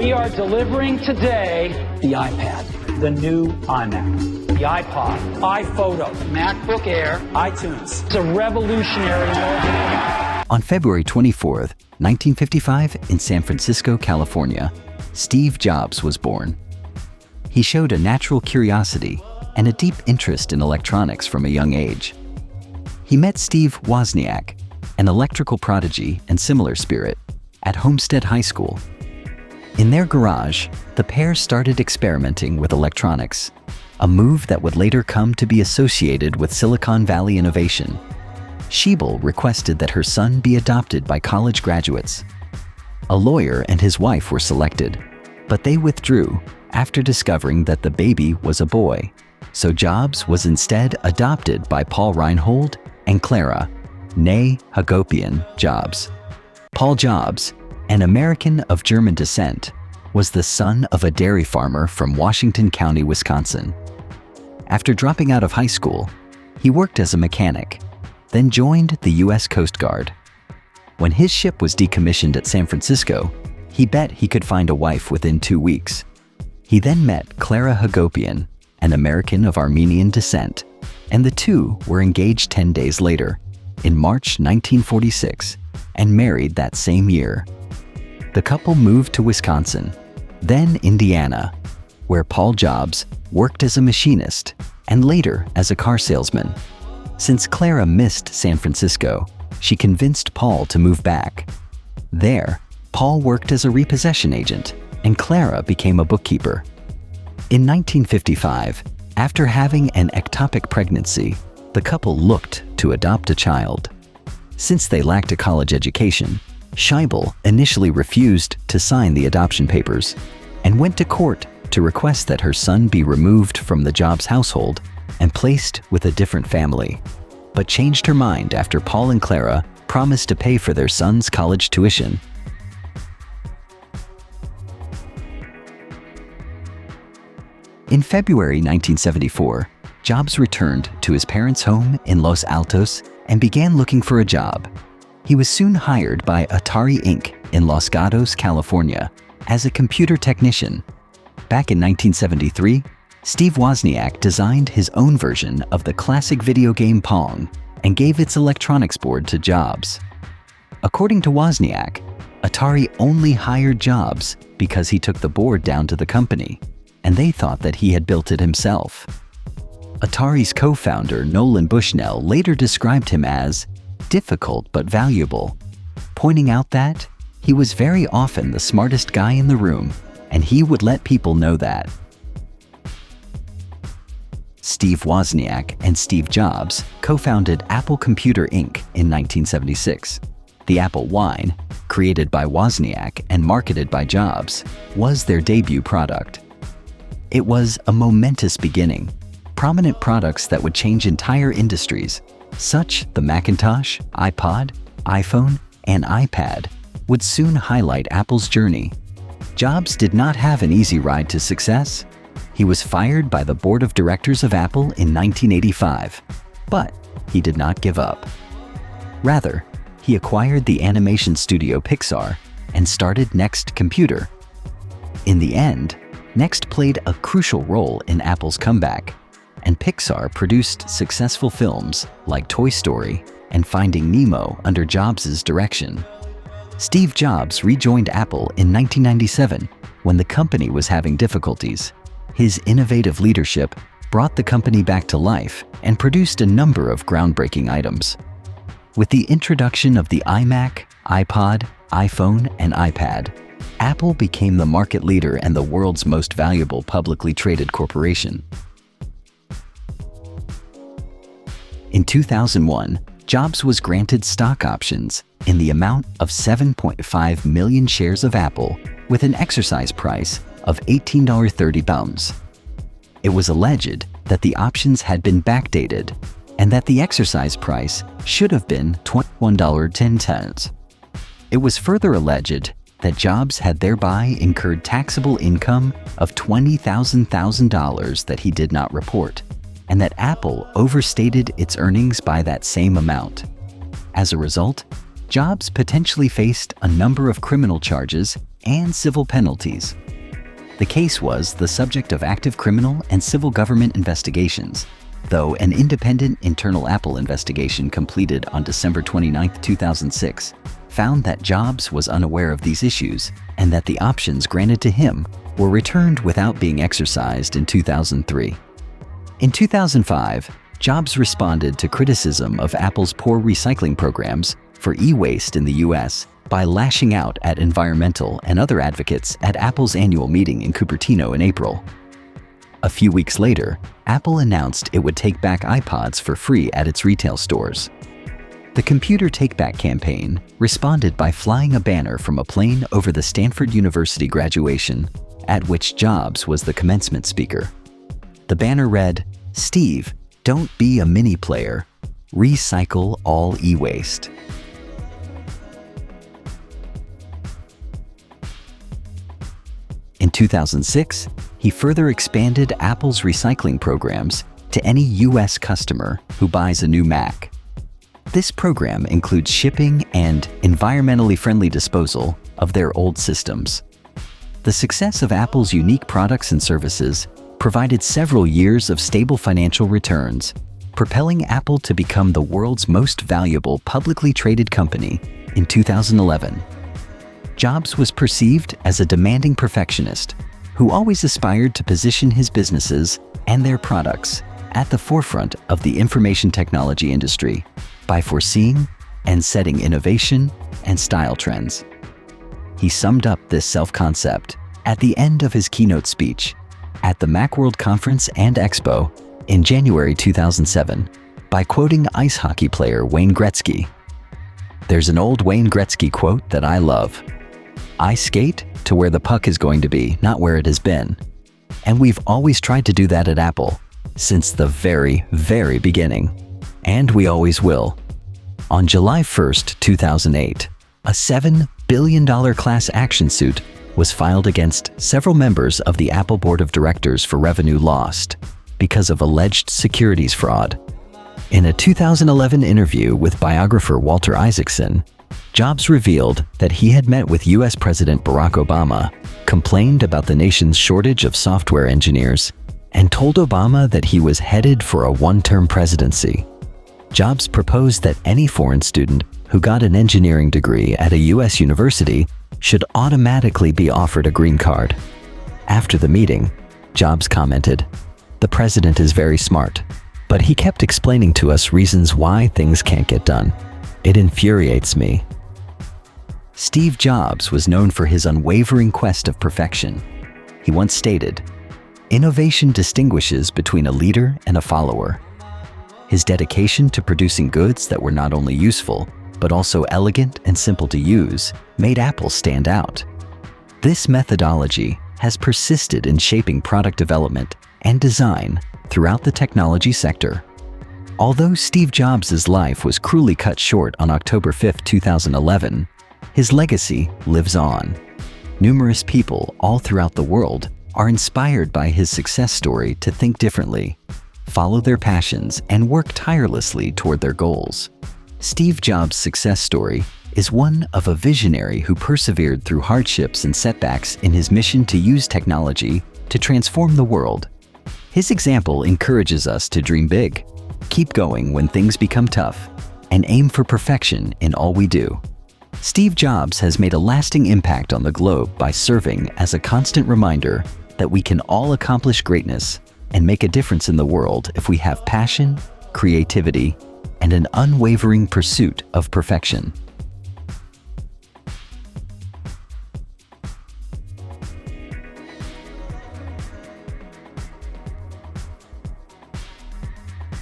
We are delivering today the iPad, the new iMac, the iPod, iPhoto, MacBook Air, iTunes. It's a revolutionary moment. On February 24th, 1955, in San Francisco, California, Steve Jobs was born. He showed a natural curiosity and a deep interest in electronics from a young age. He met Steve Wozniak, an electrical prodigy and similar spirit, at Homestead High School. In their garage, the pair started experimenting with electronics, a move that would later come to be associated with Silicon Valley innovation. Schiebel requested that her son be adopted by college graduates. A lawyer and his wife were selected, but they withdrew after discovering that the baby was a boy. So Jobs was instead adopted by Paul Reinhold and Clara, née Hagopian Jobs. Paul Jobs, an American of German descent, was the son of a dairy farmer from Washington County, Wisconsin. After dropping out of high school, he worked as a mechanic, then joined the U.S. Coast Guard. When his ship was decommissioned at San Francisco, he bet he could find a wife within 2 weeks. He then met Clara Hagopian, an American of Armenian descent, and the two were engaged 10 days later, in March 1946, and married that same year. The couple moved to Wisconsin, then Indiana, where Paul Jobs worked as a machinist and later as a car salesman. Since Clara missed San Francisco, she convinced Paul to move back. There, Paul worked as a repossession agent, and Clara became a bookkeeper. In 1955, after having an ectopic pregnancy, the couple looked to adopt a child. Since they lacked a college education, Schiebel initially refused to sign the adoption papers and went to court to request that her son be removed from the Jobs household and placed with a different family, but changed her mind after Paul and Clara promised to pay for their son's college tuition. In February 1974, Jobs returned to his parents' home in Los Altos and began looking for a job. He was soon hired by Atari Inc. in Los Gatos, California, as a computer technician. Back in 1973, Steve Wozniak designed his own version of the classic video game Pong and gave its electronics board to Jobs. According to Wozniak, Atari only hired Jobs because he took the board down to the company, and they thought that he had built it himself. Atari's co-founder Nolan Bushnell later described him as difficult but valuable, pointing out that he was very often the smartest guy in the room, and he would let people know that. Steve Wozniak and Steve Jobs co-founded Apple Computer Inc. in 1976. The Apple Wine, created by Wozniak and marketed by Jobs, was their debut product. It was a momentous beginning. Prominent products that would change entire industries, such the Macintosh, iPod, iPhone, and iPad, would soon highlight Apple's journey. Jobs did not have an easy ride to success. He was fired by the board of directors of Apple in 1985, but he did not give up. Rather, he acquired the animation studio Pixar and started Next Computer. In the end, Next played a crucial role in Apple's comeback, and Pixar produced successful films like Toy Story and Finding Nemo under Jobs' direction. Steve Jobs rejoined Apple in 1997 when the company was having difficulties. His innovative leadership brought the company back to life and produced a number of groundbreaking items. With the introduction of the iMac, iPod, iPhone, and iPad, Apple became the market leader and the world's most valuable publicly traded corporation. In 2001, Jobs was granted stock options in the amount of 7.5 million shares of Apple with an exercise price of $18.30. It was alleged that the options had been backdated and that the exercise price should have been $21.10. It was further alleged that Jobs had thereby incurred taxable income of $20,000 that he did not report, and that Apple overstated its earnings by that same amount. As a result, Jobs potentially faced a number of criminal charges and civil penalties. The case was the subject of active criminal and civil government investigations, though an independent internal Apple investigation completed on December 29, 2006, found that Jobs was unaware of these issues and that the options granted to him were returned without being exercised in 2003. In 2005, Jobs responded to criticism of Apple's poor recycling programs for e-waste in the US by lashing out at environmental and other advocates at Apple's annual meeting in Cupertino in April. A few weeks later, Apple announced it would take back iPods for free at its retail stores. The Computer Take-Back campaign responded by flying a banner from a plane over the Stanford University graduation, at which Jobs was the commencement speaker. The banner read, "Steve, don't be a mini player. Recycle all e-waste." In 2006, he further expanded Apple's recycling programs to any US customer who buys a new Mac. This program includes shipping and environmentally friendly disposal of their old systems. The success of Apple's unique products and services provided several years of stable financial returns, propelling Apple to become the world's most valuable publicly traded company in 2011. Jobs was perceived as a demanding perfectionist who always aspired to position his businesses and their products at the forefront of the information technology industry by foreseeing and setting innovation and style trends. He summed up this self-concept at the end of his keynote speech at the Macworld Conference and Expo in January 2007 by quoting ice hockey player Wayne Gretzky. There's an old Wayne Gretzky quote that I love. "I skate to where the puck is going to be, not where it has been." And we've always tried to do that at Apple, since the very, very beginning. And we always will. On July 1st, 2008, a $7 billion class action suit was filed against several members of the Apple Board of Directors for revenue lost because of alleged securities fraud. In a 2011 interview with biographer Walter Isaacson, Jobs revealed that he had met with US President Barack Obama, complained about the nation's shortage of software engineers, and told Obama that he was headed for a one-term presidency. Jobs proposed that any foreign student who got an engineering degree at a US university should automatically be offered a green card. After the meeting, Jobs commented, "The president is very smart, but he kept explaining to us reasons why things can't get done. It infuriates me." Steve Jobs was known for his unwavering quest of perfection. He once stated, "Innovation distinguishes between a leader and a follower." His dedication to producing goods that were not only useful, but also elegant and simple to use, made Apple stand out. This methodology has persisted in shaping product development and design throughout the technology sector. Although Steve Jobs' life was cruelly cut short on October 5, 2011, his legacy lives on. Numerous people all throughout the world are inspired by his success story to think differently, follow their passions, and work tirelessly toward their goals. Steve Jobs' success story is one of a visionary who persevered through hardships and setbacks in his mission to use technology to transform the world. His example encourages us to dream big, keep going when things become tough, and aim for perfection in all we do. Steve Jobs has made a lasting impact on the globe by serving as a constant reminder that we can all accomplish greatness and make a difference in the world if we have passion, creativity, and an unwavering pursuit of perfection.